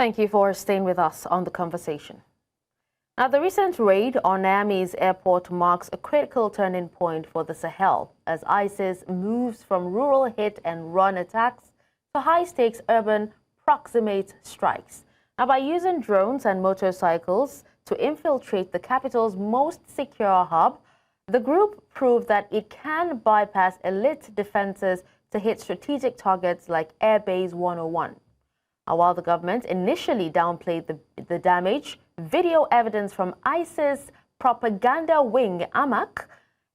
Thank you for staying with us on the conversation. Now, the recent raid on Niamey's airport marks a critical turning point for the Sahel as ISIS moves from rural hit-and-run attacks to high-stakes urban proximate strikes. Now, by using drones and motorcycles to infiltrate the capital's most secure hub, the group proved that it can bypass elite defenses to hit strategic targets like Air Base 101. Now, while the government initially downplayed the damage, video evidence from ISIS propaganda wing Amak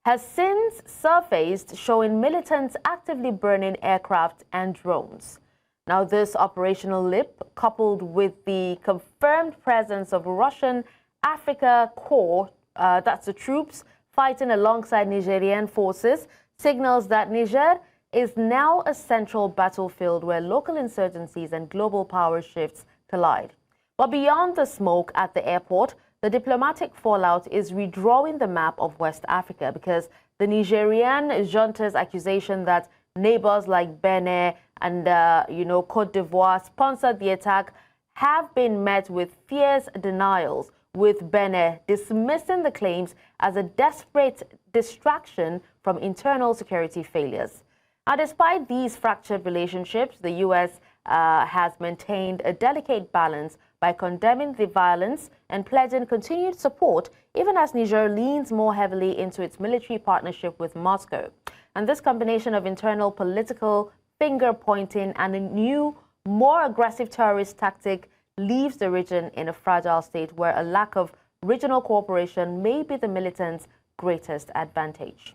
has since surfaced showing militants actively burning aircraft and drones. Now, this operational leap, coupled with the confirmed presence of Russian Africa Corps, that's the troops fighting alongside Nigerian forces, signals that Niger is now a central battlefield where local insurgencies and global power shifts collide. But beyond the smoke at the airport, the diplomatic fallout is redrawing the map of West Africa because the Nigerian junta's accusation that neighbors like Benin and Côte d'Ivoire sponsored the attack have been met with fierce denials, with Benin dismissing the claims as a desperate distraction from internal security failures. Now, despite these fractured relationships, the U.S. Has maintained a delicate balance by condemning the violence and pledging continued support, even as Niger leans more heavily into its military partnership with Moscow. And this combination of internal political finger-pointing and a new, more aggressive terrorist tactic leaves the region in a fragile state where a lack of regional cooperation may be the militants' greatest advantage.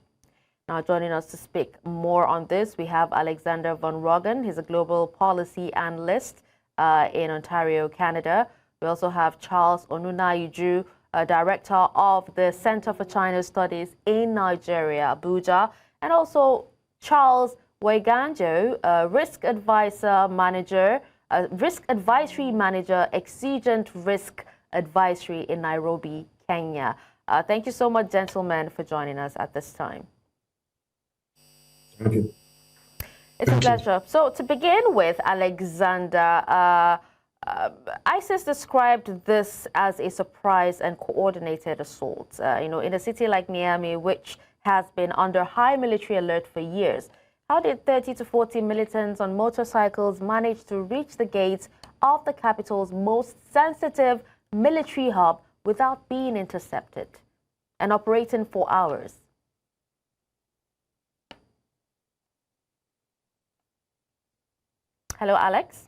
Now, joining us to speak more on this, we have Alexander Van Roggen. He's a global policy analyst in Ontario, Canada. We also have Charles Onunayiju, director of the Center for China Studies in Nigeria, Abuja, and also Charles Weganjo, risk advisor manager, risk advisory manager, Exigent Risk Advisory in Nairobi, Kenya. Thank you so much, gentlemen, for joining us at this time. Thank you. It's a pleasure. So to begin with, Alexander, ISIS described this as a surprise and coordinated assault, in a city like Niamey, which has been under high military alert for years. How did 30 to 40 militants on motorcycles manage to reach the gates of the capital's most sensitive military hub without being intercepted and operating for hours? Hello, Alex.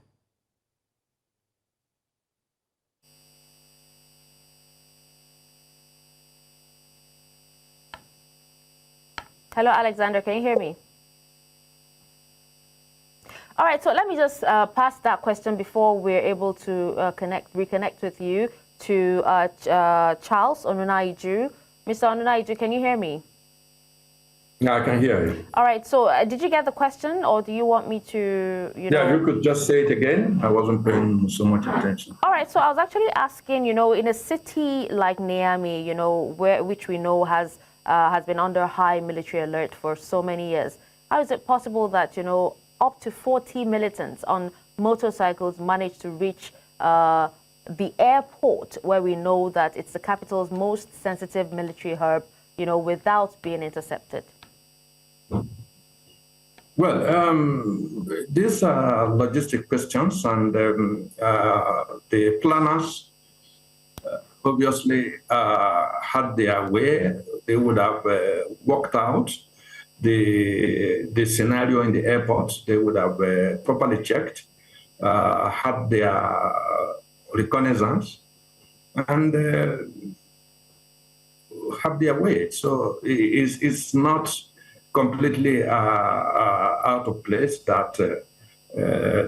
Hello, Alexander. Can you hear me? All right, so let me just pass that question before we're able to reconnect with you to Charles Onunayiju. Mr. Onunayiju, can you hear me? Yeah, I can hear you. All right, so did you get the question, or do you want me to, Yeah, you could just say it again. I wasn't paying so much attention. All right, so I was actually asking, in a city like Niamey, which we know has been under high military alert for so many years, how is it possible that, up to 40 militants on motorcycles managed to reach the airport, where we know that it's the capital's most sensitive military hub, without being intercepted? Well, these are logistic questions, and the planners obviously had their way. They would have worked out the scenario in the airport. They would have properly checked, had their reconnaissance, and have their way. So it's not completely out of place that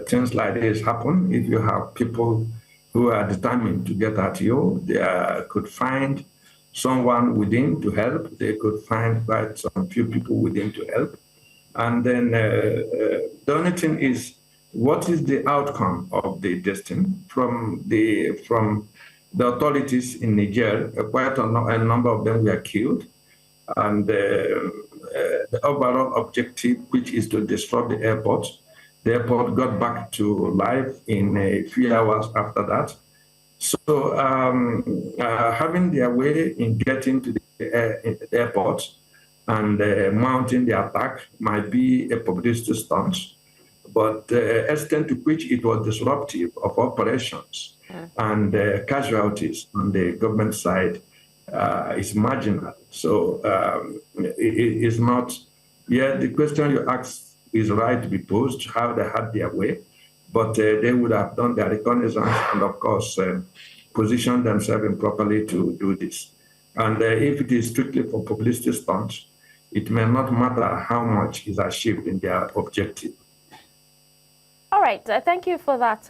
things like this happen. If you have people who are determined to get at you, they could find someone within to help. They could find quite some few people within to help. And then the only thing is, what is the outcome of the destiny from the authorities in Niger? Quite a number of them were killed. And the overall objective, which is to disrupt the airport, The airport got back to life in a few hours after that. So having their way in getting to the airport and mounting the attack might be a publicity stunt, but the extent to which it was disruptive of operations and casualties on the government side is marginal. So it is not, the question you asked is right to be posed, how they had their way, but they would have done their reconnaissance and, of course, positioned themselves improperly to do this. And if it is strictly for publicity stunts, it may not matter how much is achieved in their objective. All right. Thank you for that,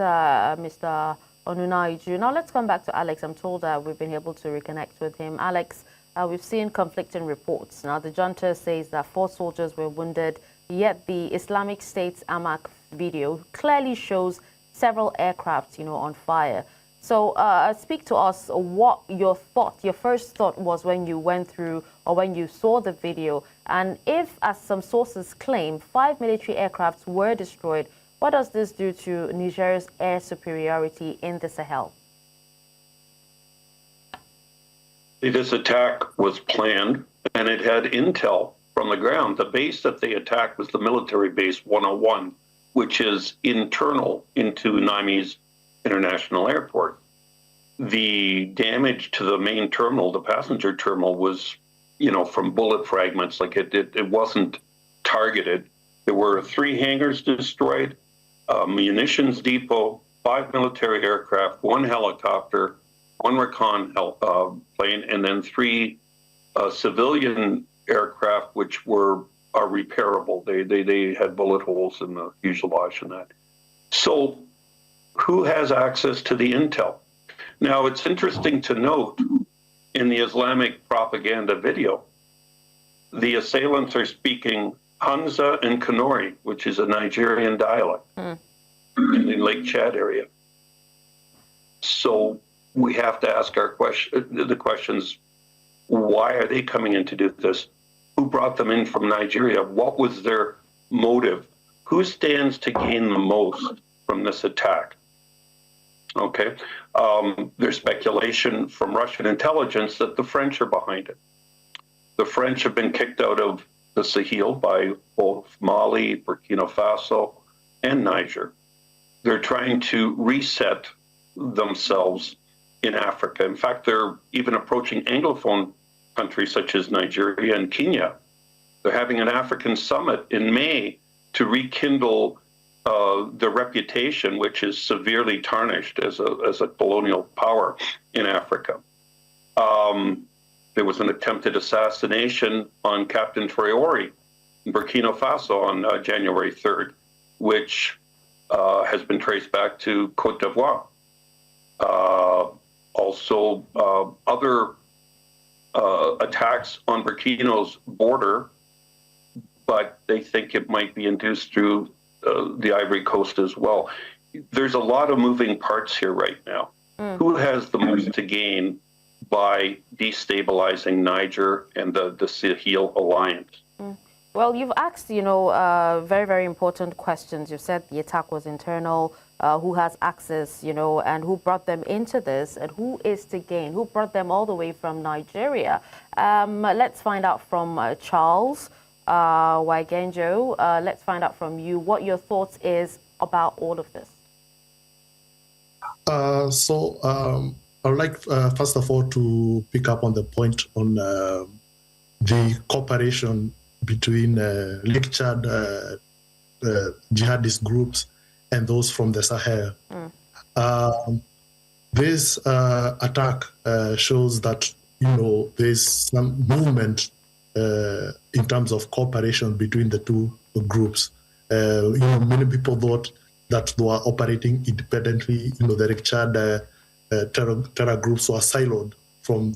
Mr. Onunaiju. Now let's come back to Alex. I'm told we've been able to reconnect with him. Alex, we've seen conflicting reports. Now, the junta says that 4 soldiers were wounded, yet the Islamic State's Amak video clearly shows several aircraft, on fire. So speak to us what your first thought was when you went through or when you saw the video. And if, as some sources claim, 5 military aircrafts were destroyed, what does this do to Niger's air superiority in the Sahel? This attack was planned, and it had intel from the ground. The base that they attacked was the military base 101, which is internal into Niamey's International Airport. The damage to the main terminal, the passenger terminal, was, from bullet fragments. Like it wasn't targeted. There were 3 hangars destroyed, munitions depot, 5 military aircraft, 1 helicopter, 1 recon plane, and then 3 civilian aircraft, which are repairable. They had bullet holes in the fuselage and that. So who has access to the intel? Now, it's interesting to note in the Islamic propaganda video, the assailants are speaking Hanza and Kanuri, which is a Nigerian dialect in the Lake Chad area. So we have to ask the questions, why are they coming in to do this? Who brought them in from Nigeria? What was their motive? Who stands to gain the most from this attack? Okay. There's speculation from Russian intelligence that the French are behind it. The French have been kicked out of the Sahel by both Mali, Burkina Faso, and Niger. They're trying to reset themselves in Africa. In fact, they're even approaching Anglophone countries such as Nigeria and Kenya. They're having an African summit in May to rekindle their reputation, which is severely tarnished as a colonial power in Africa. There was an attempted assassination on Captain Traoré in Burkina Faso on January 3rd, which has been traced back to Côte d'Ivoire. Also, other attacks on Burkina's border, but they think it might be induced through the Ivory Coast as well. There's a lot of moving parts here right now. Who has the most to gain by destabilizing Niger and the Sahel alliance? Well, you've asked, very, very important questions. You said the attack was internal, who has access, and who brought them into this, and who is to gain, who brought them all the way from Nigeria. Let's find out from Charles Waigenjo. Let's find out from you what your thoughts is about all of this. I would like, first of all, to pick up on the point on the cooperation between Lake Chad jihadist groups and those from the Sahel. This attack shows that, there's some movement in terms of cooperation between the two groups. Many people thought that they were operating independently. The Lake Chad terror groups were siloed from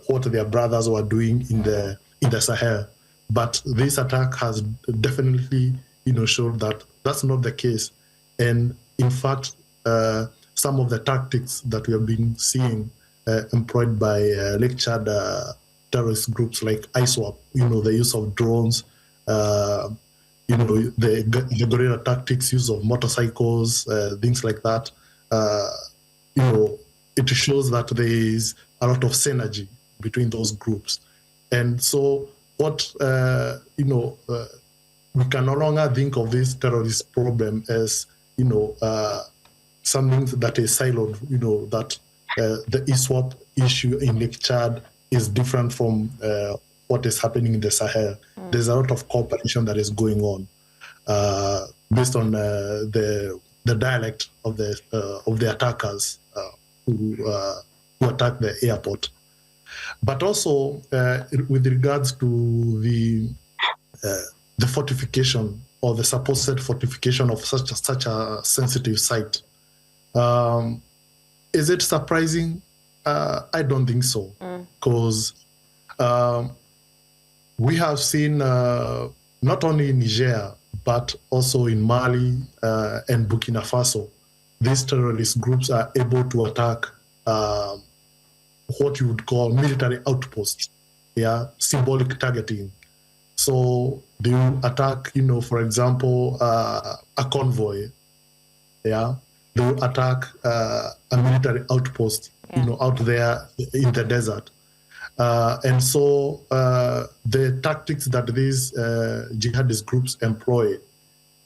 what their brothers were doing in the Sahel. But this attack has definitely, shown that that's not the case. And in fact, some of the tactics that we have been seeing employed by Lake Chad terrorist groups like ISWAP, the use of drones, the guerrilla tactics, use of motorcycles, things like that. It shows that there is a lot of synergy between those groups. And so what, we can no longer think of this terrorist problem as, something that is siloed, that the ISWAP issue in Lake Chad is different from what is happening in the Sahel. There's a lot of cooperation that is going on based on the dialect of the attackers who attacked the airport. But also with regards to the fortification or the supposed fortification of such a sensitive site. Is it surprising? I don't think so, because we have seen not only in Niger, but also in Mali and Burkina Faso, these terrorist groups are able to attack what you would call military outposts, symbolic targeting. So they will attack, for example, a convoy, they will attack a military outpost, out there in the desert. And so the tactics that these jihadist groups employ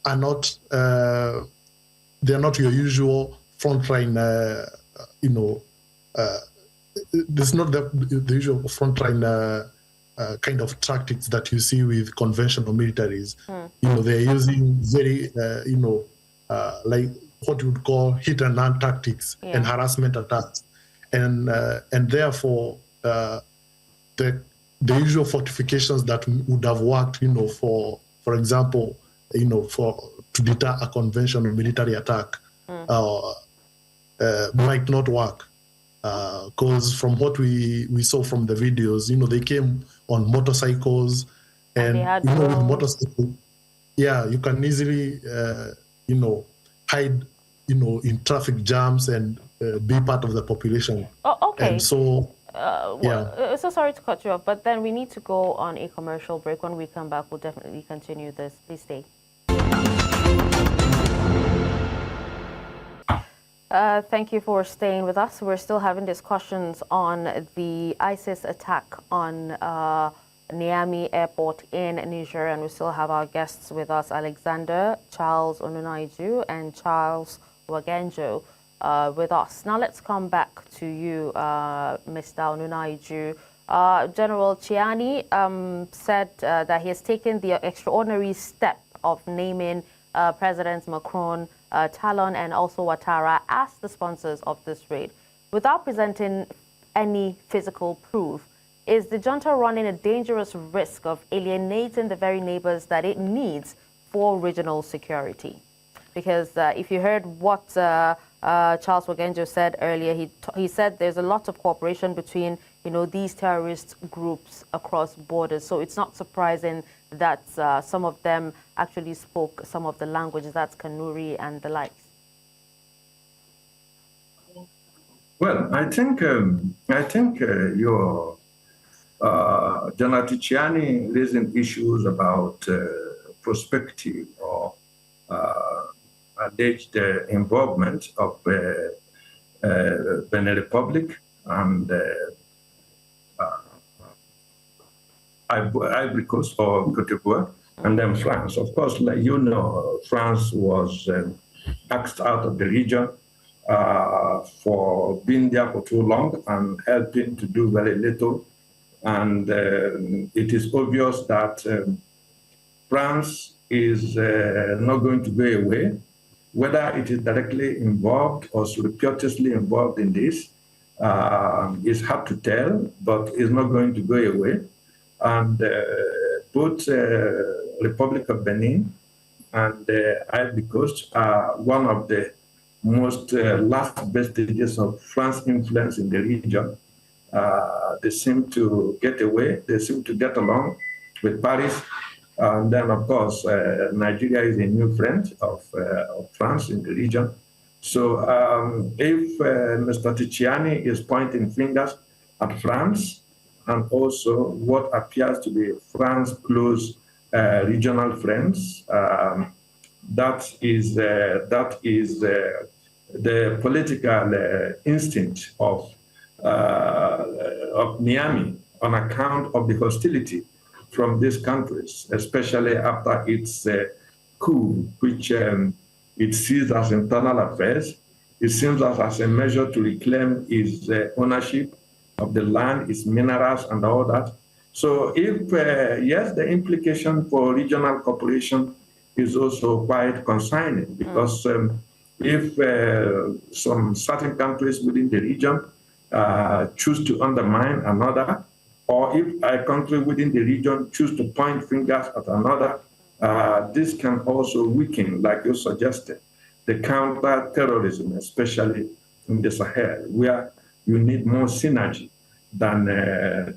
are not, they're not your usual frontline, there's not the usual frontline kind of tactics that you see with conventional militaries. They're using very, like what you would call hit and run tactics and harassment attacks. And therefore, the usual fortifications that would have worked, for example, to deter a conventional military attack might not work. Because from what we saw from the videos, they came on motorcycles, and with motorcycles, you can easily, hide, in traffic jams and be part of the population. Oh, okay. And so, so sorry to cut you off, but then we need to go on a commercial break. When we come back, we'll definitely continue this. Please stay. Thank you for staying with us. We're still having discussions on the ISIS attack on Niamey Airport in Niger, and we still have our guests with us, Alexander, Charles Onunaiju, and Charles Wagenjo with us. Now let's come back to you, Mr. Onunaiju. General Chiani said that he has taken the extraordinary step of naming Presidents Macron, Talon, and also Ouattara as the sponsors of this raid, without presenting any physical proof. Is the junta running a dangerous risk of alienating the very neighbors that it needs for regional security? Because if you heard what Charles Wagenjo said earlier, he said there's a lot of cooperation between these terrorist groups across borders. So it's not surprising that some of them actually spoke some of the languages, that's Kanuri and the likes. Well, I think your General Chiani raising issues about prospective or alleged involvement of Benin Republic and Ivory Coast or Côte d'Ivoire, and then France. Of course, like France was axed out of the region for being there for too long and helping to do very little. And it is obvious that France is not going to go away, whether it is directly involved or surreptitiously involved in this. It's hard to tell, but it's not going to go away. And both Republic of Benin and Ivory Coast are one of the most last vestiges of France's influence in the region. They seem to get away, they seem to get along with Paris. And then, of course, Nigeria is a new friend of France in the region. So if Mr. Chiani is pointing fingers at France, and also what appears to be France's close regional friends. That is the political instinct of Niamey on account of the hostility from these countries, especially after its coup, which it sees as internal affairs. It seems as a measure to reclaim its ownership of the land, its minerals, and all that. So if, yes, the implication for regional cooperation is also quite concerning, because if some certain countries within the region choose to undermine another, or if a country within the region choose to point fingers at another, this can also weaken, like you suggested, the counter-terrorism, especially in the Sahel, where you need more synergy than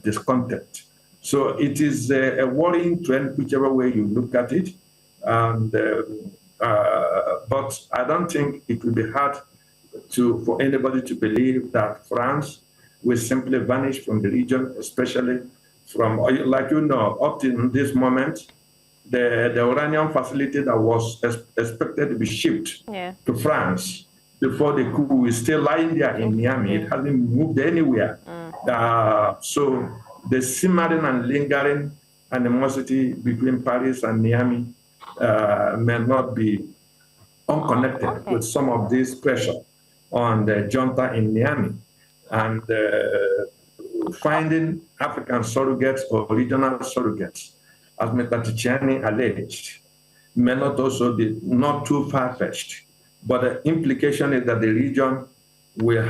discontent. So it is a worrying trend, whichever way you look at it. And, but I don't think it will be hard for anybody to believe that France will simply vanish from the region, especially from, like you know, up to this moment, the uranium facility that was expected to be shipped to France before the coup is still lying there in Niamey. It hasn't moved anywhere. So the simmering and lingering animosity between Paris and Niamey may not be unconnected with some of this pressure on the junta in Niamey. And finding African surrogates or regional surrogates, as Mr. Tchiani alleged, may not also be not too far-fetched. But the implication is that the region will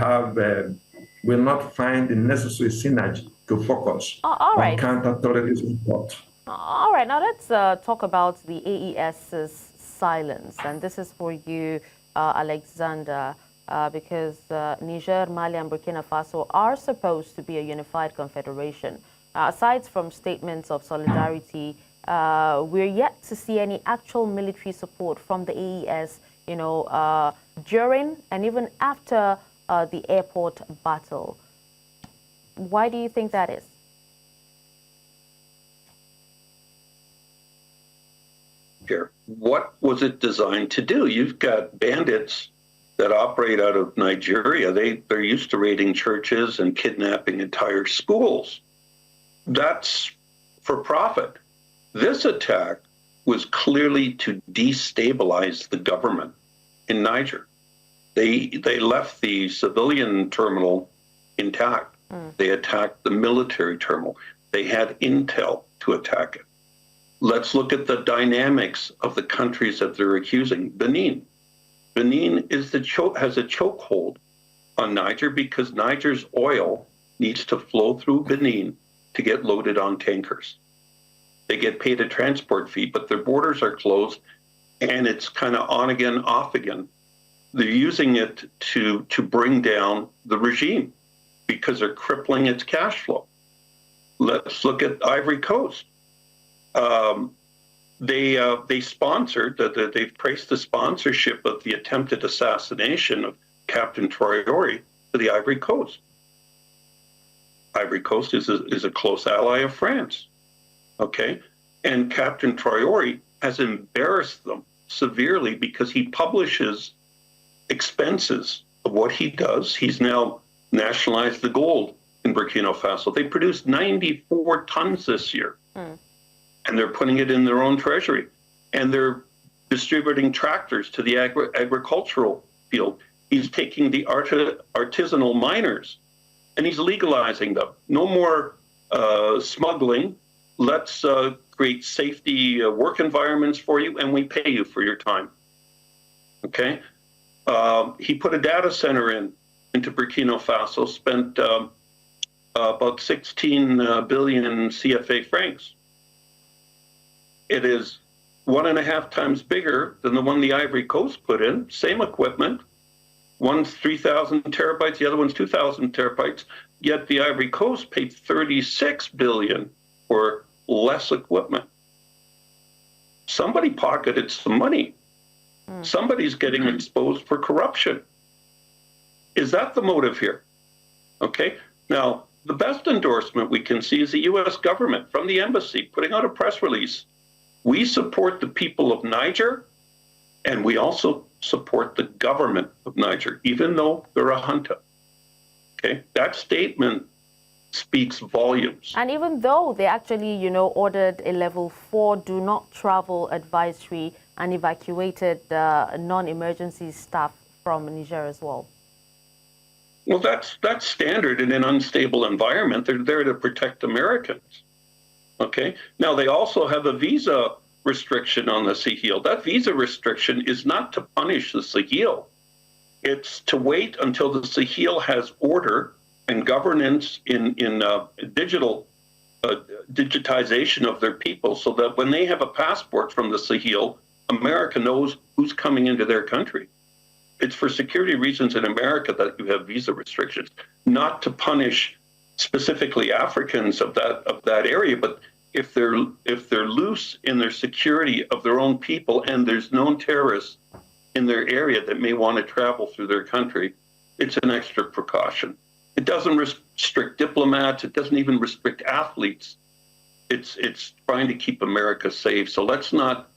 not find the necessary synergy to focus on counter-terrorism support. All right, now let's talk about the AES's silence. And this is for you, Alexander, because Niger, Mali, and Burkina Faso are supposed to be a unified confederation. Aside from statements of solidarity, we're yet to see any actual military support from the AES, you know, during and even after the airport battle. Why do you think that is? Here, what was it designed to do? You've got bandits that operate out of Nigeria. They're used to raiding churches and kidnapping entire schools. That's for profit. This attack was clearly to destabilize the government in Niger. They left the civilian terminal intact. They attacked the military terminal. They had intel to attack it. Let's look at the dynamics of the countries that they're accusing. Benin. Benin is has a chokehold on Niger because Niger's oil needs to flow through Benin to get loaded on tankers. They get paid a transport fee, but their borders are closed, and it's kind of on again, off again. They're using it to bring down the regime because they're crippling its cash flow. Let's look at Ivory Coast. They sponsored, they've traced the sponsorship of the attempted assassination of Captain Traoré to the Ivory Coast. Ivory Coast is a close ally of France, okay? And Captain Traoré has embarrassed them severely because he publishes expenses of what he does. He's now nationalized the gold in Burkina Faso. They produced 94 tons this year. And they're putting it in their own treasury. And they're distributing tractors to the agricultural field. He's taking the artisanal miners and he's legalizing them. No more smuggling. Let's create safety work environments for you and we pay you for your time. Okay? He put a data center into Burkina Faso, spent about 16 billion CFA francs. It is 1.5 times bigger than the one the Ivory Coast put in, same equipment. One's 3,000 terabytes, the other one's 2,000 terabytes, yet the Ivory Coast paid 36 billion for less equipment. Somebody pocketed some money. Somebody's getting exposed for corruption. Is that the motive here? Okay, now the best endorsement we can see is the US government from the embassy putting out a press release We support the people of Niger, and we also support the government of Niger, even though they're a junta. Okay, that statement speaks volumes. And even though they actually, ordered a level 4 do not travel advisory and evacuated non-emergency staff from Niger as well. Well, that's standard in an unstable environment. They're there to protect Americans. Okay. Now they also have a visa restriction on the Sahel. That visa restriction is not to punish the Sahel. It's to wait until the Sahel has order and governance in digitization of their people, so that when they have a passport from the Sahel, America knows who's coming into their country. It's for security reasons in America that you have visa restrictions, not to punish specifically Africans of that area, but if they're loose in their security of their own people and there's known terrorists in their area that may want to travel through their country, it's an extra precaution. It doesn't restrict diplomats. It doesn't even restrict athletes. It's trying to keep America safe. So let's not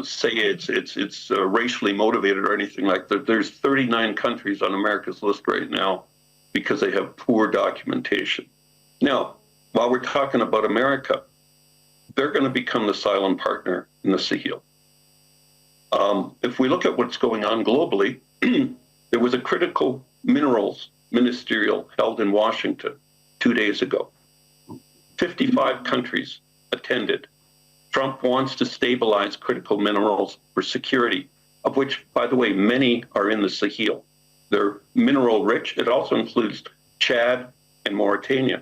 say it's racially motivated or anything like that. There's 39 countries on America's list right now because they have poor documentation. Now, while we're talking about America, they're going to become the silent partner in the Sahel. If we look at what's going on globally, there was a critical minerals ministerial held in Washington 2 days ago. 55 countries attended. Trump wants to stabilize critical minerals for security, of which, by the way, many are in the Sahel. They're mineral rich. It also includes Chad and Mauritania.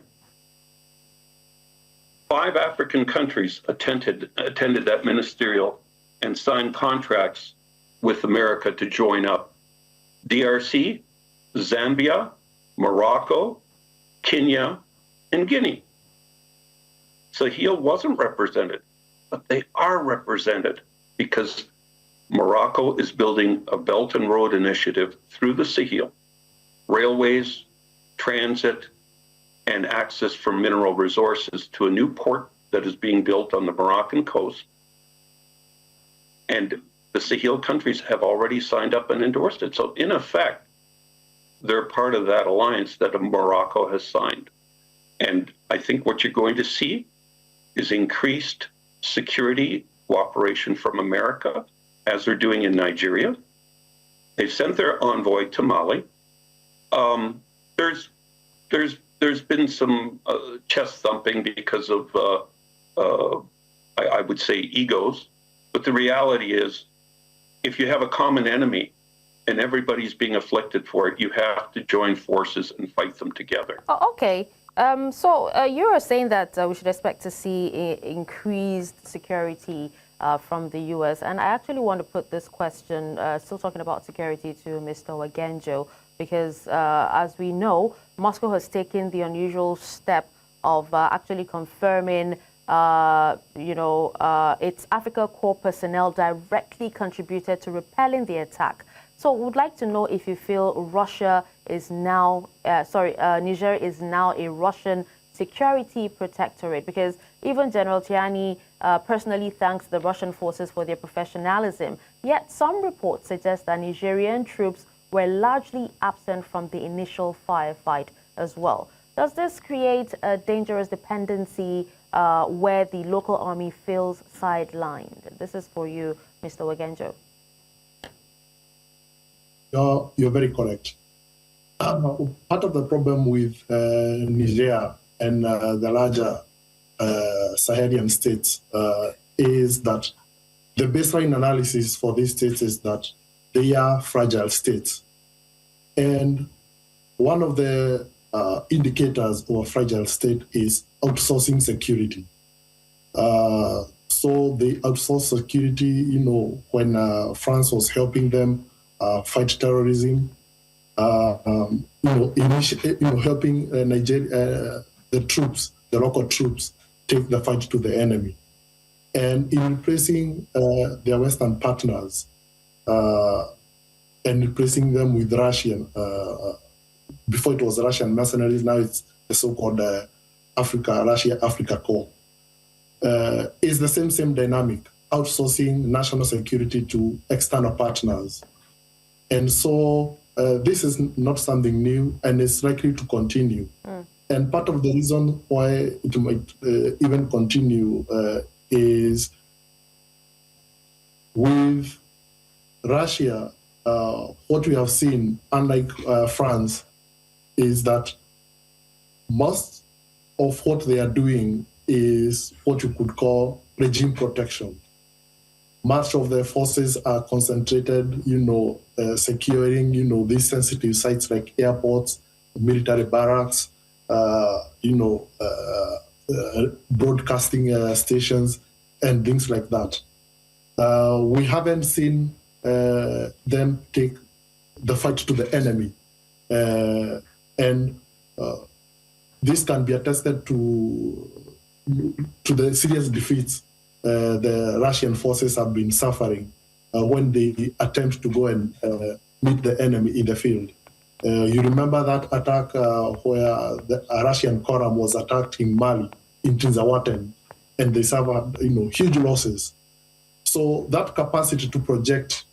5 African countries attended that ministerial and signed contracts with America to join up. DRC, Zambia, Morocco, Kenya, and Guinea. Sahel wasn't represented, but they are represented because Morocco is building a Belt and Road initiative through the Sahel. Railways, transit, and access for mineral resources to a new port that is being built on the Moroccan coast. And the Sahel countries have already signed up and endorsed it. So in effect, they're part of that alliance that Morocco has signed. And I think what you're going to see is increased security cooperation from America, as they're doing in Nigeria. They've sent their envoy to Mali. There's been some chest thumping because of, I would say, egos. But the reality is, if you have a common enemy and everybody's being afflicted for it, you have to join forces and fight them together. Oh, okay. So you are saying that we should expect to see increased security from the U.S. And I actually want to put this question, still talking about security, to Mr. Wagenjo, because as we know, Moscow has taken the unusual step of actually confirming, its Africa Corps personnel directly contributed to repelling the attack. So would like to know if you feel Niger is now a Russian security protectorate, because even General Tiani personally thanks the Russian forces for their professionalism. Yet some reports suggest that Nigerian troops were largely absent from the initial firefight as well. Does this create a dangerous dependency where the local army feels sidelined? This is for you, Mr. Wagenjo. You're very correct. Part of the problem with Niger and the larger Sahelian states is that the baseline analysis for these states is that they are fragile states. And one of the indicators of a fragile state is outsourcing security. So they outsource security, when France was helping them fight terrorism, helping Nigeria, the local troops, take the fight to the enemy. And in replacing their Western partners and replacing them with Russian, before it was Russian mercenaries, now it's the so-called Russia-Africa Corps. is the same dynamic, outsourcing national security to external partners. And so this is not something new, and it's likely to continue. And part of the reason why it might even continue is with Russia, what we have seen, unlike France, is that most of what they are doing is what you could call regime protection. Much of their forces are concentrated, securing, these sensitive sites like airports, military barracks, broadcasting stations, and things like that. We haven't seen them take the fight to the enemy. And this can be attested to the serious defeats the Russian forces have been suffering when they attempt to go and meet the enemy in the field. You remember that attack where a Russian column was attacked in Mali, in Tinzawaten, and they suffered, huge losses. So that capacity to project,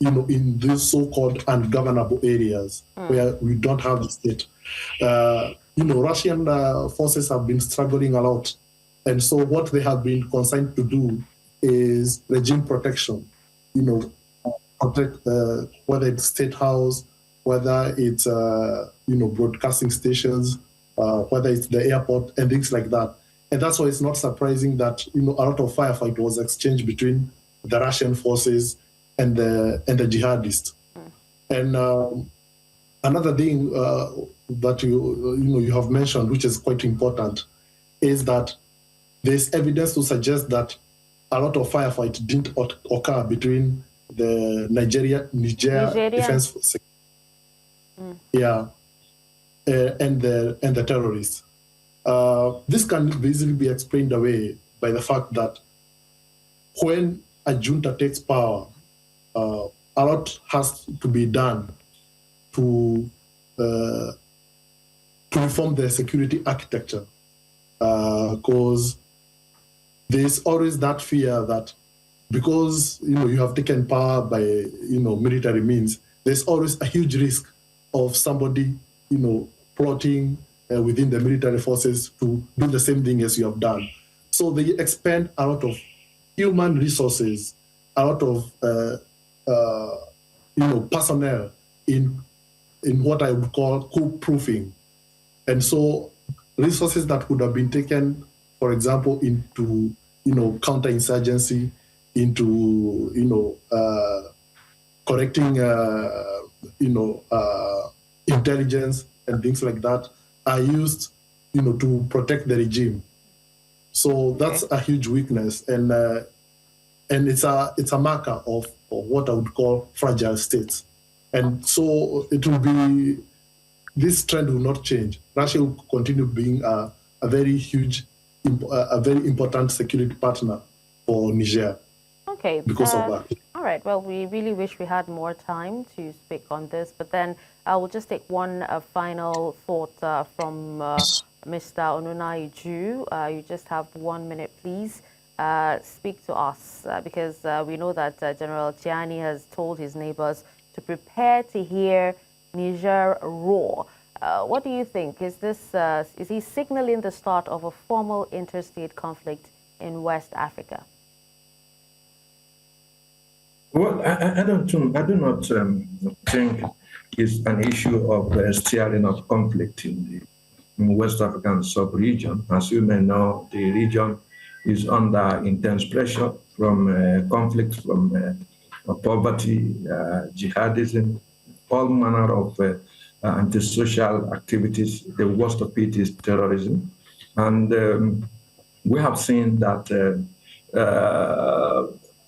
in these so-called ungovernable areas where we don't have the state, Russian forces have been struggling a lot. And so what they have been consigned to do is regime protection, protect whether it's State House, whether it's, broadcasting stations, whether it's the airport and things like that. And that's why it's not surprising that, a lot of firefight was exchanged between the Russian forces and the jihadists. And another thing that you have mentioned, which is quite important, is that there's evidence to suggest that a lot of firefight didn't occur between the Niger Defense Force, and the terrorists. This can easily be explained away by the fact that when a junta takes power, a lot has to be done to reform the security architecture, because there's always that fear that because you have taken power by military means, there's always a huge risk of somebody plotting within the military forces to do the same thing as you have done. So they expend a lot of human resources, a lot of personnel in what I would call coup-proofing. And so resources that would have been taken, for example, into counterinsurgency, into correcting intelligence and things like that, are used to protect the regime. So that's a huge weakness, and it's a marker of what I would call fragile states. And so it will be, this trend will not change. Russia will continue being a very important security partner for Niger. Okay. Because of that. All right. Well, we really wish we had more time to speak on this, but then I will just take one final thought from Mr. Onunaiju. You just have 1 minute, please. Speak to us because we know that General Chiani has told his neighbors to prepare to hear Niger roar. What do you think? Is he signaling the start of a formal interstate conflict in West Africa? Well, I do not think it's an issue of stirring of conflict in the West African sub-region. As you may know, the region is under intense pressure from conflict, from poverty, jihadism, all manner of antisocial activities. The worst of it is terrorism. And we have seen that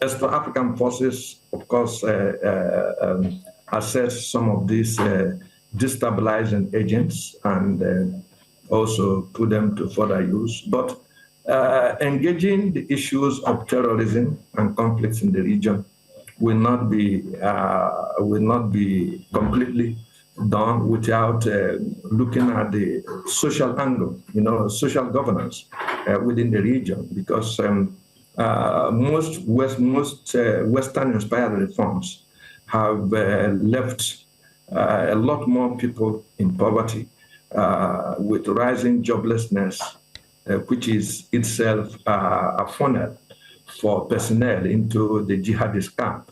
as for African forces, of course, assess some of these destabilizing agents and also put them to further use. But engaging the issues of terrorism and conflicts in the region will not be completely done without looking at the social angle, social governance. within the region, because most Western-inspired reforms have left a lot more people in poverty, with rising joblessness, which is itself a funnel for personnel into the jihadist camp.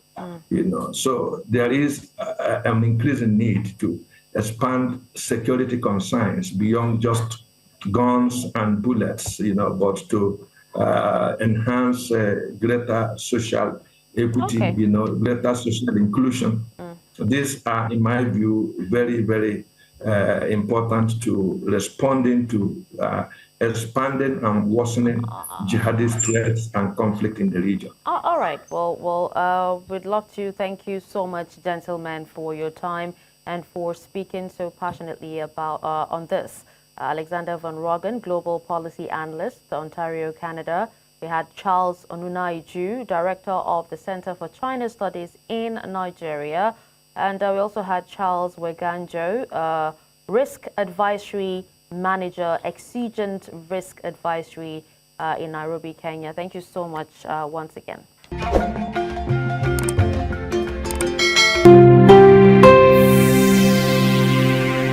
So there is an increasing need to expand security concerns beyond just guns and bullets, but to enhance greater social equity, greater social inclusion. These are, in my view, very, very important to responding to expanding and worsening jihadist threats and conflict in the region. All right. Well, we'd love to thank you so much, gentlemen, for your time and for speaking so passionately about on this. Alexander Van Roggen, Global Policy Analyst, Ontario, Canada. We had Charles Onunaiju, Director of the Center for China Studies in Nigeria. And we also had Charles Weganjo, Risk Advisory Manager, Exigent Risk Advisory in Nairobi, Kenya. Thank you so much once again.